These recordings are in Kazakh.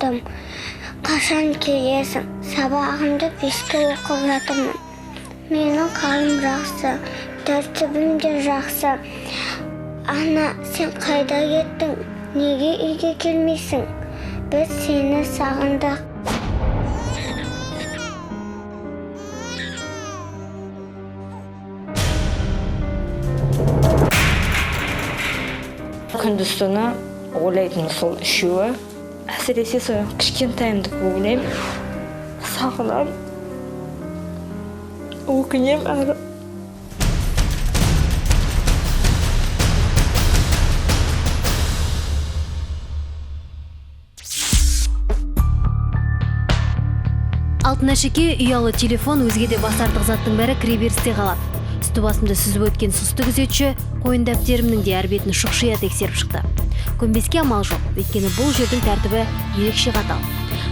сағындым. Қашан келесің? Сабағымды 5-ке оқып жатырмын. Менің қалым жақсы, тәртібім де жақсы. Ана, сен қайда кеттің? Неге үйге келмейсің? Біз сені сағындық. Күндіз-түні ойлайтын сол үшеуі. Әсіресе сол кішкентайымды ойлаймын. Сағынамын. Өкінемін әрі. Алтын әшеке ұялы телефон, өзге де бас артық заттың бәрі кіреберісте қалады. Үсті басымды сүзіп өткен сұсты күзетші қойын дәптерімнің де әр бетін шұқшия тексеріп шықты. Көнбеске амал жоқ, өйткені бұл жердің тәртібі ерекше қатал.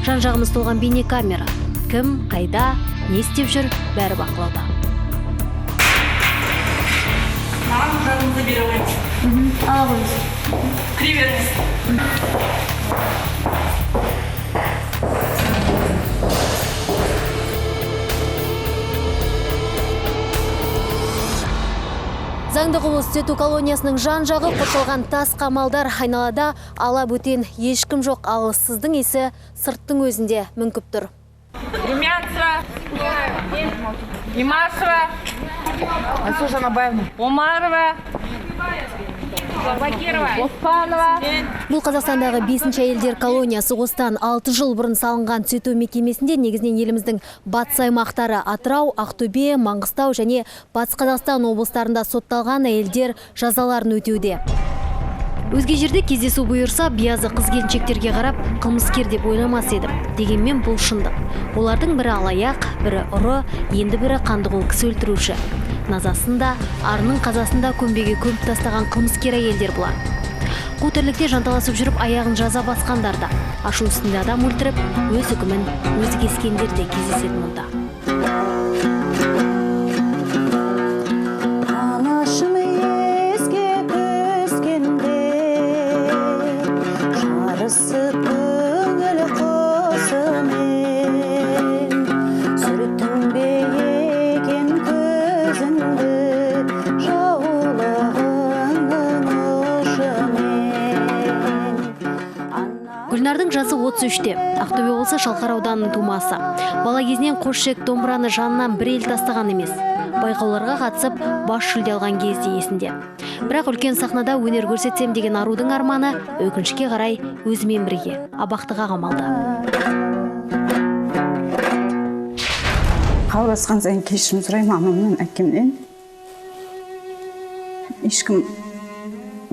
Жан-жағымыз толған бейнекамера. Кім, қайда, не істеп жүр, бәрі бақылауда. Маған жаныңызды бере қойыңыз. Ала қойыңыз. Кіре беріңіз. Заңды құбылыс түзету колониясының жан-жағы қоршалған тас қамалдар, айналада ала бөтен ешкім жоқ, ал сіздің есі сырттың өзінде мүңкіп тұр. Румянцева, Имашева, Ансуша Набаевна. Омарова, Оспанова. Бұл Қазақстандағы 5-ші әйелдер колониясы осыдан 6 жыл бұрын салынған түзету мекемесінде негізінен еліміздің батыс аймақтары Атырау, Ақтөбе, Маңғыстау және Батыс Қазақстан облыстарында сотталған әйелдер жазаларын өтеуде. Өзге жерде кездесу бұйырса, биязы қыз-келіншектерге қарап, қылмыскер деп ойламас едім. Дегенмен бұл шындық. Олардың бірі алаяқ, бірі ұры, енді бірі қандықол кісі өлтіруші. Назасында, арының қазасында көмбеге көміп тастаған қылмыскер әйелдер бұлар. Қу тірлікте жанталасып жүріп аяғын жаза басқандар да, ашу үстінде адам өлтіріп, өз үкімін өзі кескендер де кездеседі мұнда. Гүлнардың жасы 33-те, Ақтөбе облысы Шалқар ауданының тумасы. Бала кезінен қосшек домбыраны жанынан бір ел тастаған емес. Байқауларға қатысып, бас жүлде алған кезде есінде. Бірақ үлкен сахнада өнер көрсетсем деген арудың арманы өкінішке қарай өзімен бірге абақтыға қамалды. Қаурасқан сайын кешірім сұраймын анамнан, әкемнен. Ешкім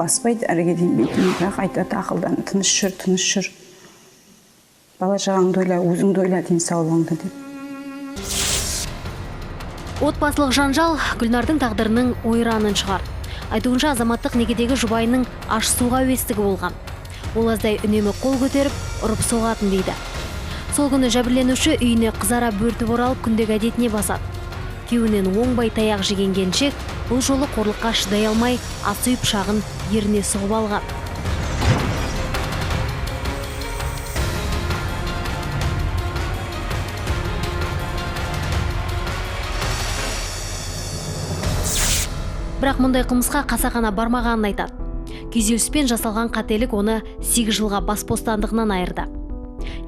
баспайды әріге дейін бетіне, бірақ айтады ақылдан, тыныш жүр. Бала жағаңды ойла, өзіңді ойла, денсаулығыңды деп. Отбасылық жанжал Гүлнардың тағдырының ойранын шығар. Айтуынша азаматтық некедегі жұбайының аш суға әуестігі болған. Ол аздай үнемі қол көтеріп, ұрып соғатын дейді. Сол күні жәбірленуші үйіне қызара бөртіп оралып күндегі әдетіне басады. Күйеуінен оңбай таяқ жеген келіншек бұл жолы қорлыққа шыдай алмай асы үй пышағын еріне сұғып алған. Бірақ мұндай қылмысқа қасақана бармағанын айтады. Күйзеліспен жасалған қателік оны 8 жылға бас бостандығынан айырды.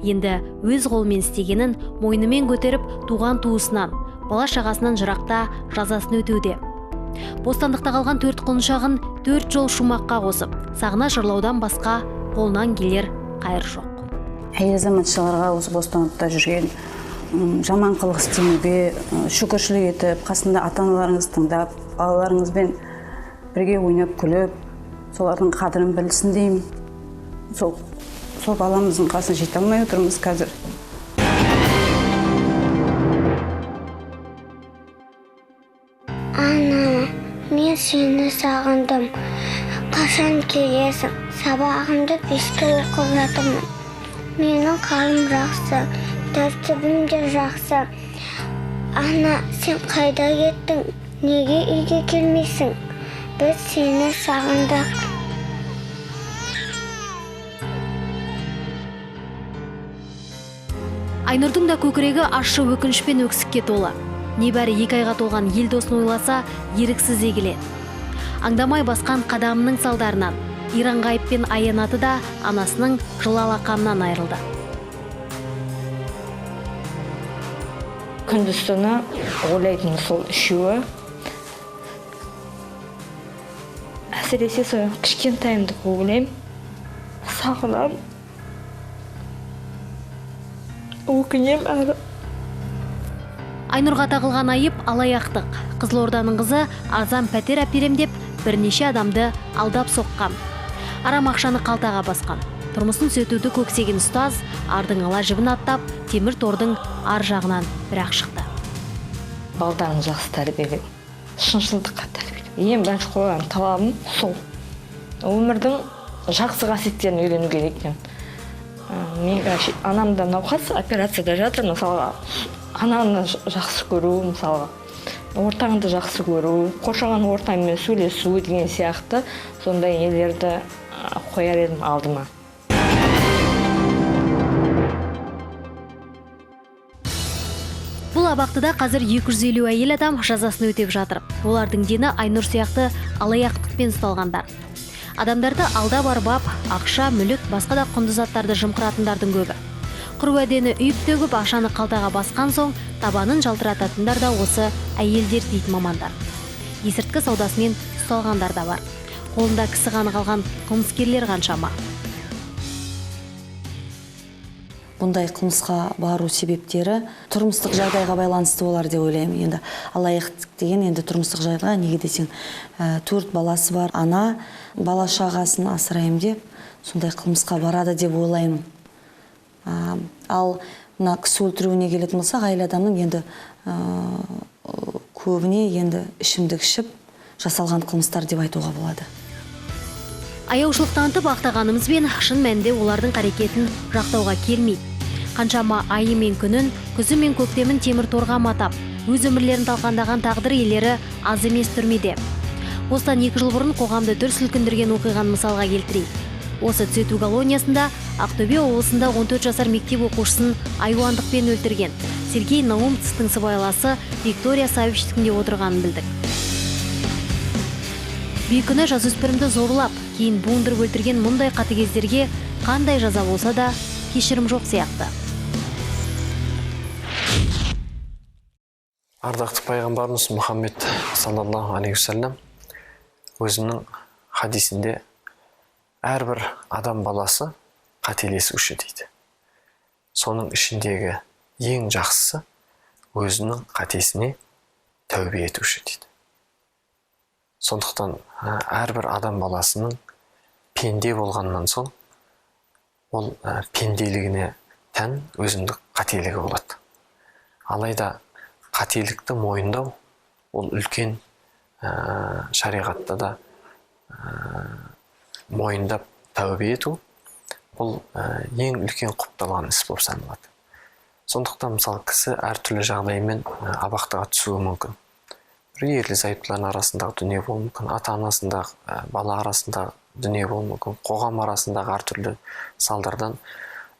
Енді өз қолымен істегенін мойнымен көтеріп туған туысынан, бала шағасынан жырақта жазасын өтеуде. Бостандықта қалған 4 құлыншағын 4 жол шумаққа қосып, сағына жырлаудан басқа қолынан келер қайыр жоқ. Әйел азаматшаларға осы бостандықта жүрген жаман қылық істемеуге, шүкіршілік етіп, қасында ата-аналарыңыз тыңдап, балаларыңызбен бірге ойнап күліп, солардың қадірін білсін деймін. Сол баламыздың қасына жете алмай отырмыз қазір. Ана, мен сені сағындым. Қашан келесің? Сабағымды 5-ке оқып жатырмын. Менің қалым жақсы, тәртібім де жақсы. Ана, сен қайда кеттің? Неге үйге келмейсің? Біз сені сағындық. Айнұрдың да көкірегі ащы өкініш пен өксікке толы. Небәрі 2 айға толған ел досын ойласа, еріксіз егіледі. Аңдамай басқан қадамының салдарынан Иранғайып пен Аянаты да анасының жыл алақанынан айырылды. Күндіз-түні ойлайтын сол үшеуі. Әсіресе сол кішкентайымды ойлаймын. Сағынамын. Өкінемін әрі. Айнұрға тағылған айып алаяқтық. Қызылорданың қызы арзан пәтер әперем деп бірнеше адамды алдап соққан. Арам ақшаны қалтаға басқан. Тұрмысын сөйтуді көксеген ұстаз ардың ала жібін аттап, темір тордың ар жағынан бірақ шықты. Балдарын жақсы тәрбиелеп, шыншылдыққа тәрбиелеп. Ең бірінші қойған талабым сол. Өмірдің жақсы қасиеттерін үйрену керек екен. Мен анамда науқас операцияда жатыр, мысалға. Ананы жақсы көру, мысалға. Ортаңды жақсы көру, қоршаған ортамен сөйлесу деген сияқты сондай нелерді қояр едім алдыма. Бұл абақтыда қазір 250 әйел адам жазасын өтеп жатыр. Олардың дені Айнұр сияқты алаяқтықпен ұсталғандар. Адамдарды алдап арбап, ақша, мүлік, басқа да құнды заттарды жымқыратындардың көбі. Құр уәдені үйіп төгіп, ақшаны қалтаға басқан соң, табанын жалтырататындар да осы әйелдер дейді мамандар. Есірткі саудасымен ұсталғандар да бар. Қолында кісі қаны қалған қылмыскерлер қаншама. Бұндай қылмысқа бару себептері тұрмыстық жағдайға байланысты болар деп ойлаймын. Енді алаяқтық деген енді тұрмыстық жағдайға, неге десең, 4 баласы бар ана, бала шағасын асырайым деп, сондай қылмысқа барады деп ойлаймын. Ал мына кісі өлтіруіне келетін болсақ, әйел адамның енді көбіне енді ішімдік ішіп жасалған қылмыстар деп айтуға болады. Аяушылық танытып ақтағанымызбен шын мәнінде олардың қарекетін жақтауға келмейді. Қаншама айы мен күнін, күзі мен көктемін темір торға матап, өз өмірлерін талқандаған тағдыр иелері аз емес түрмеде. Осыдан 2 жыл бұрын қоғамды дүр сілкіндірген оқиғаны мысалға келтірейік. Осы түзету колониясында Ақтөбе облысында 14 жасар мектеп оқушысын айуандықпен өлтірген Сергей Наумовтың сыбайласы Виктория Савичтің отырғанын білдік. Бейкүнә жасөспірімді зорлап, кейін буындырып өлтірген мұндай қатыгездерге қандай жаза болса да кешірім жоқ сияқты. Ардақты пайғамбарымыз Мұхаммед саллаллаху алейхи вассалам өзінің хадисінде әрбір адам баласы қателесуші дейді. Соның ішіндегі ең жақсысы өзінің қатесіне тәубе етуші дейді. Сондықтан әрбір адам баласының пенде болғаннан соң ол пенделігіне тән өзіндік қателігі болады. Алайда қателікті мойындау ол үлкен шариғатта да мойындап тәубе ету бұл ең үлкен құпталған іс болып саналады. Сондықтан мысалы кісі әртүрлі жағдаймен абақтыға түсуі мүмкін. Бір ерлі зайыптылардың арасындағы дүние болуы мүмкін, ата-анасындағы бала арасындағы дүние болуы мүмкін, қоғам арасындағы әртүрлі салдардан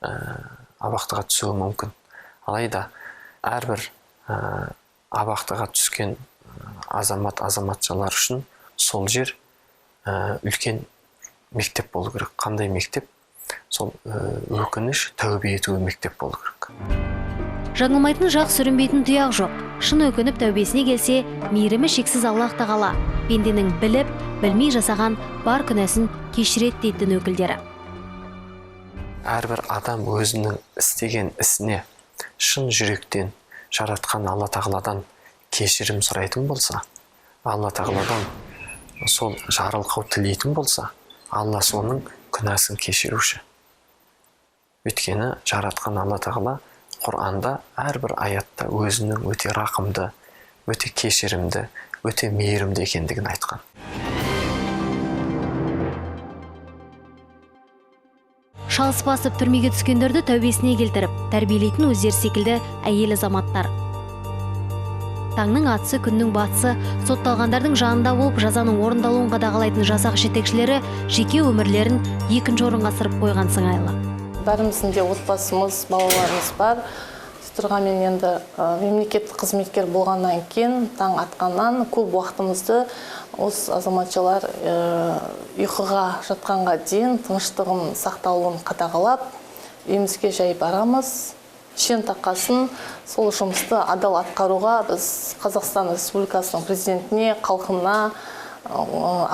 абақтыға түсуі мүмкін. Алайда әрбір абақтыға түскен азаматшалар үшін сол жер үлкен мектеп болу керек. Қандай мектеп? Сол өкініш, тәубе ету мектеп болу керек. Жаңылмайтын жақ сүрінбейтін тұяқ жоқ. Шын өкініп тәубесіне келсе, мейірімі шексіз Аллах тағала пенденің біліп, білмей жасаған бар күнәсін кешіреді дейді өкілдері. Әрбір адам өзінің істеген ісіне шын жүректен жаратқан Алла тағаладан кешірім сұрайтын болса, Алла тағаладан сол жарылқау тілейтін болса, Алла соның күнәсін кешіруші. Өйткені жаратқан Алла тағала Құранда әрбір аятта өзінің өте рақымды, өте кешірімді, өте мейірімді екендігін айтқан. Шалыс басып түрмеге түскендерді тәубесіне келтіріп, тәрбиелейтін өздері секілді әйел азаматтар. Таңның атысы, күннің батысы, сотталғандардың жанында болып жазаның орындалуын қадағалайтын жасақ жетекшілері жеке өмірлерін екінші орынға сырып қойған сыңайлы. Бәріміздің де отбасымыз, балаларымыз бар. тұрға мен енді мемлекеттік қызметкер болғаннан кейін таң атқаннан көп уақытымызды осы азаматшалар ұйқыға жатқанға дейін тыныштығын сақталуын қадағалап үйімізге жай барамыз. Шен тақасын сол жұмысты адал атқаруға біз Қазақстан Республикасының президентіне, халқына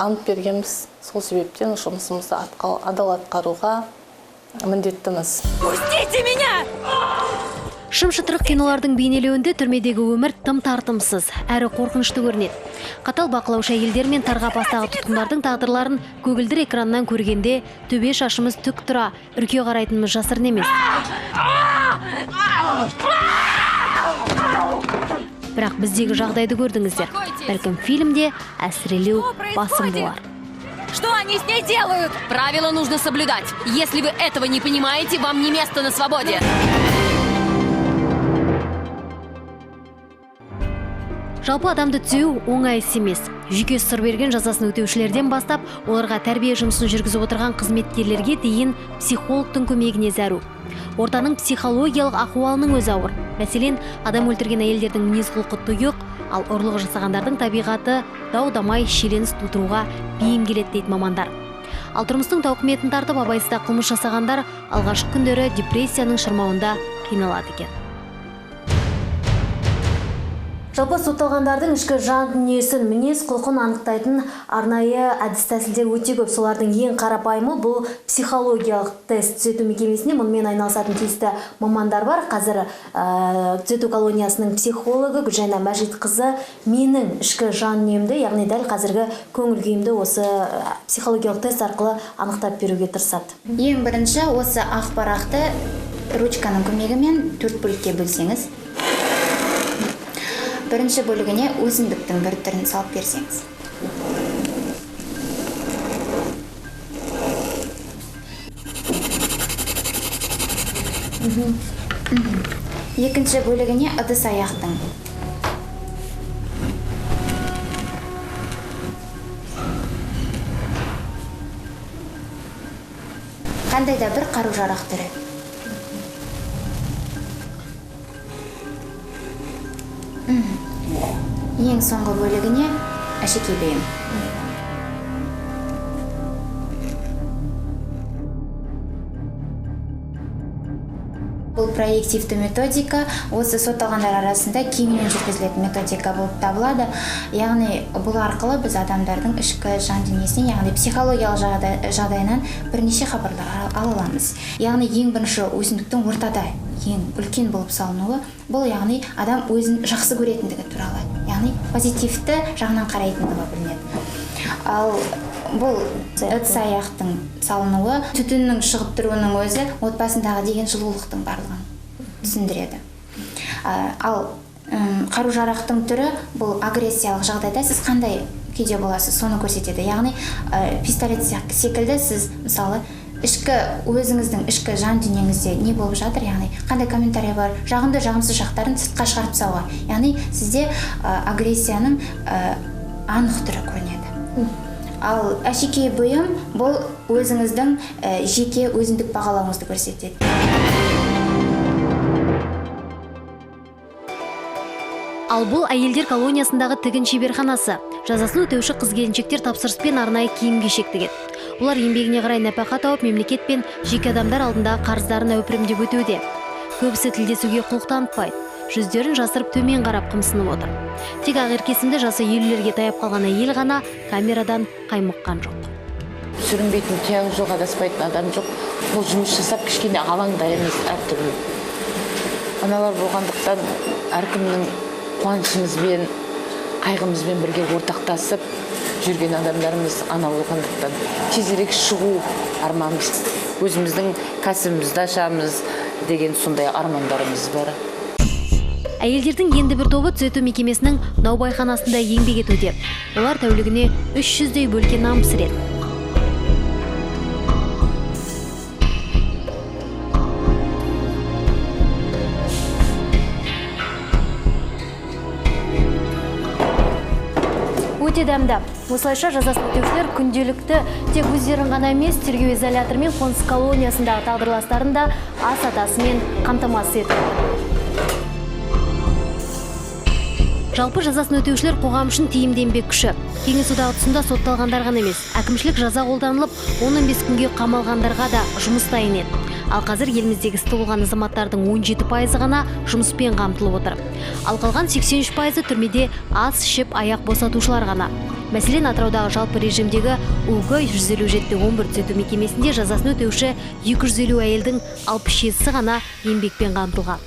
ант бергенбіз. Сол себептен жұмысымызды адал атқаруға міндеттіміз. Пустите меня! Шым-шытырық кинолардың бейнелеуінде түрмедегі өмір тым тартымсыз, әрі қорқынышты көрінеді. Қатал бақылаушы әйелдер мен тарғапастағы тұтқындардың тағдырларын көгілдір экраннан көргенде төбе шашымыз түк тұра, үрке қарайтынымыз жасырын емес. Бірақ біздегі жағдайды көрдіңіздер. Бәлкім фильмде әсірелеу басым болар. Что они с ней делают? Правила нужно соблюдать. Если вы этого не понимаете, вам не место на свободе. Жалпы адамды түзеу оңай іс емес. Жүйке сыр берген жазасын өтеушілерден бастап, оларға тәрбие жұмысын жүргізіп отырған қызметкерлерге дейін психологтың көмегіне зәру. Ортаның психологиялық ахуалының өзі ауыр. Мәселен, адам өлтірген әйелдердің мінез-құлқы тұйық, ал ұрлық жасағандардың табиғаты дау-дамай шиеленіс тудыруға бейім келеді дейді мамандар. Ал тұрмыстың тауқыметін тартып абайсызда қылмыс жасағандар алғашқы күндері депрессияның шырмауында қиналады екен. Жалпы сотталғандардың ішкі жан дүниесін, мінез құлқын анықтайтын арнайы әдіс-тәсілдер өте көп. Солардың ең қарапайымы бұл психологиялық тест. Түзету мекемесінде мұнымен айналысатын тиісті мамандар бар. Қазір түзету колониясының психологы Гүлжайна Мәжитқызы менің ішкі жан дүниемді, яғни дәл қазіргі көңіл күйімді осы психологиялық тест арқылы анықтап беруге тырысады. Ең бірінші осы ақ парақты ручканың көмегімен 4 бөлікке бөлсеңіз, бірінші бөлігіне өсімдіктің бір түрін салып берсеңіз. Екінші бөлігіне ыдыс аяқтың. Қандай да бір қару-жарақ түрі. Ең соңғы бөлігіне әшекей бұйым. Бұл проективті методика, осы сотталғандар арасында кеңінен жүргізілетін методика болып табылады. Яғни бұл арқылы біз адамдардың ішкі жан дүниесінен, яғни психологиялық жағдайынан бірнеше хабарлар ала аламыз. Яғни ең бірінші өсімдіктің ортада ең үлкен болып салынуы, бұл яғни адам өзін жақсы көретіндігі туралы, яғни позитивті жағынан қарайтындығы білінеді. Ал бұл ыдыс аяқтың салынуы, түтіннің шығып тұруының өзі отбасындағы деген жылулықтың барлығын түсіндіреді. Ал қару-жарақтың түрі бұл агрессиялық жағдайда сіз қандай күйде боласыз, соны көрсетеді. Яғни пистолет секілді сіз мысалы ішкі өзіңіздің ішкі жан дүниеңізде не болып жатыр, яғни қандай комментарий бар, жағымды жағымсыз жақтарын сыртқа шығарып тастауға. Яғни сізде агрессияның анық түрі көрінеді. Ал әшекей бұйым бұл өзіңіздің жеке өзіндік бағалауыңызды көрсетеді. Ал бұл әйелдер колониясындағы тігін шеберханасы. Жазасын өтеуші қыз-келіншектер тапсырыспен арнайы киім-кешек тігеді. Олар еңбегіне қарай нәпақа тауып, мемлекет пен жеке адамдар алдындағы қарыздарын әупірімдеп өтеуде. Көбісі тілдесуге құлық танытпайды. Жүздерін жасырып төмен қарап қымсынып отыр. Тек ақеркесінде жасы 50-лерге таяп қалған әйел ғана камерадан қаймыққан жоқ. Сүрінбейтін, тияғы жоқ, адаспайтын адам жоқ. Бұл жұмыс жасап кішкене алаңда емес әртүрлі. Аналар болғандықтан әркімнің қуанышымызбен, қайғымызбен бірге ортақтасып жүрген адамдарымыз ана болғандықтан тезірек шығу арманымыз, өзіміздің кәсібімізді ашамыз деген сондай армандарымыз бар. Әйелдердің енді бір тобы түзету мекемесінің наубайханасында еңбек етуде. Олар тәулігіне 300-дей бөлке нан пісіреді. Өте дәмді. Осылайша жазасын өтеушілер күнделікті тек өздерін ғана емес, тергеу изоляторы мен қоныс колониясындағы тағдырластарын да ас атасымен қамтамасыз етеді. Жалпы жазасын өтеушілер қоғам үшін тиімді еңбек күші. Кеңес одағы тұсында сотталғандар ғана емес, әкімшілік жаза қолданылып, 15 күнге қамалғандарға да жұмыс дайын еді. Ал қазір еліміздегі істі болған азаматтардың 17% ғана жұмыспен қамтылып отыр. Ал қалған 83% түрмеде ас ішіп аяқ босатушылар ғана. Мәселен, Атыраудағы жалпы режимдегі УГ 157-11 түзету мекемесінде жазасын өтеуші 250 әйелдің 67-сі ғана еңбекпен қамтылған.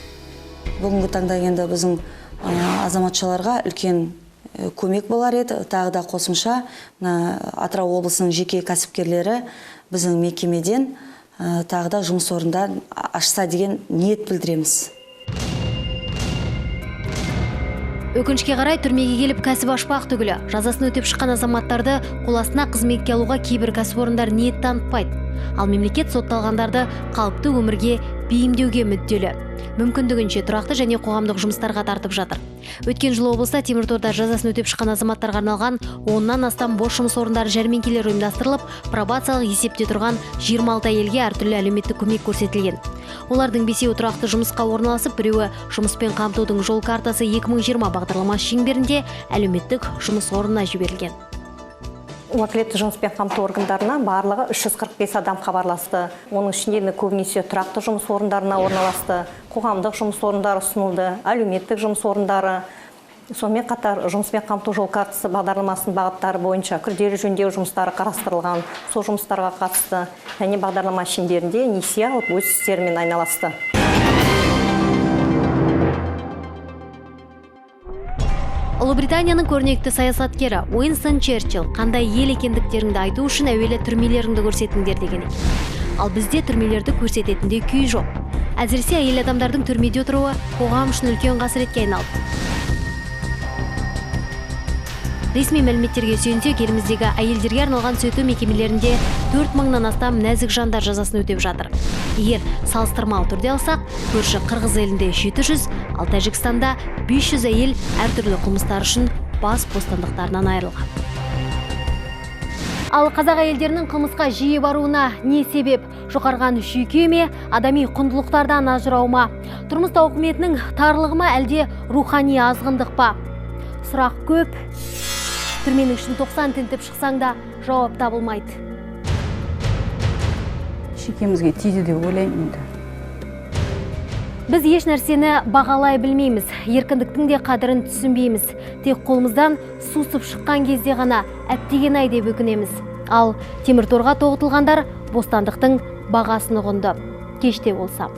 Бүгінгі таңда енді біздің азаматшаларға үлкен көмек болар еді. Тағы да қосымша Атырау облысының жеке кәсіпкерлері біздің мекемеден тағы да жұмыс орындарын ашса деген ниет білдіреміз. Өкінішке қарай түрмеге келіп кәсіп ашпақ түгілі. Жазасын өтеп шыққан азаматтарды қоластына қызметке алуға кейбір кәсіпорындар ниет танытпайды. Ал мемлекет сотталғандарды қалыпты өмірге бейімдеуге мүдделі. Мүмкіндігінше тұрақты және қоғамдық жұмыстарға тартып жатыр. Өткен жылы облыста Темірторда жазасын өтеп шыққан азаматтарға арналған 10-нан астам бос жұмыс орындары жәрмеңкелер ұйымдастырылып, пробациялық есепте тұрған 26 әйелге әртүрлі әлеуметтік көмек көрсетілген. Олардың 5-еуі тұрақты жұмысқа орналасып, біреуі жұмыспен қамтудың жол картасы 2020 бағдарламасы шеңберінде әлеуметтік жұмыс орнына жіберілген. Уәкілетті жұмыспен қамту органдарына барлығы 345 адам хабарласты. Оның ішінде көбінесе тұрақты жұмыс орындарына орналасты, қоғамдық жұмыс орындары ұсынылды, әлеуметтік жұмыс орындары. Сонымен қатар жұмыспен қамту жол картасы бағдарламасының бағыттары бойынша күрделі жөндеу жұмыстары қарастырылған. Сол жұмыстарға қатысты және бағдарлама шеңберінде несие алып өз істерімен айналысты. Ұлыбританияның көрнекті саясаткері Уинстон Черчилл қандай ел екендіктеріңді айту үшін әуелі түрмелеріңді көрсетіңдер деген екен. Ал бізде түрмелерді көрсететінде күй жоқ. Әсіресе әйел адамдардың түрмеде отыруы қоғам үшін үлкен қасіретке айналды. Ресми мәліметтерге сүйенсек, еліміздегі әйелдерге арналған түзету мекемелерінде 4000-нан астам нәзік жандар жазасын өтеп жатыр. Егер салыстырмалы түрде алсақ, көрші Қырғыз елінде 700, ал Тәжікстанда 500 әйел әртүрлі қылмыстар үшін бас бостандықтарынан айырылған. Ал қазақ әйелдерінің қылмысқа жиі баруына не себеп? Жұқарған жүйке ме, адами құндылықтардан ажырау ма? Тұрмыс тауқыметінің тарлығы ма, әлде рухани азғындық па? Сұрақ көп. Түрменің ішін 90 тінтіп шықсаң да жауап табылмайды. Шекемізге тиді деп ойлаймын енді. Біз еш нәрсені бағалай білмейміз, еркіндіктің де қадірін түсінбейміз. Тек қолымыздан сусып шыққан кезде ғана әттеген-ай деп өкінеміз. Ал Темірторға тоғытылғандар бостандықтың бағасын ұғынды. Кеште болса.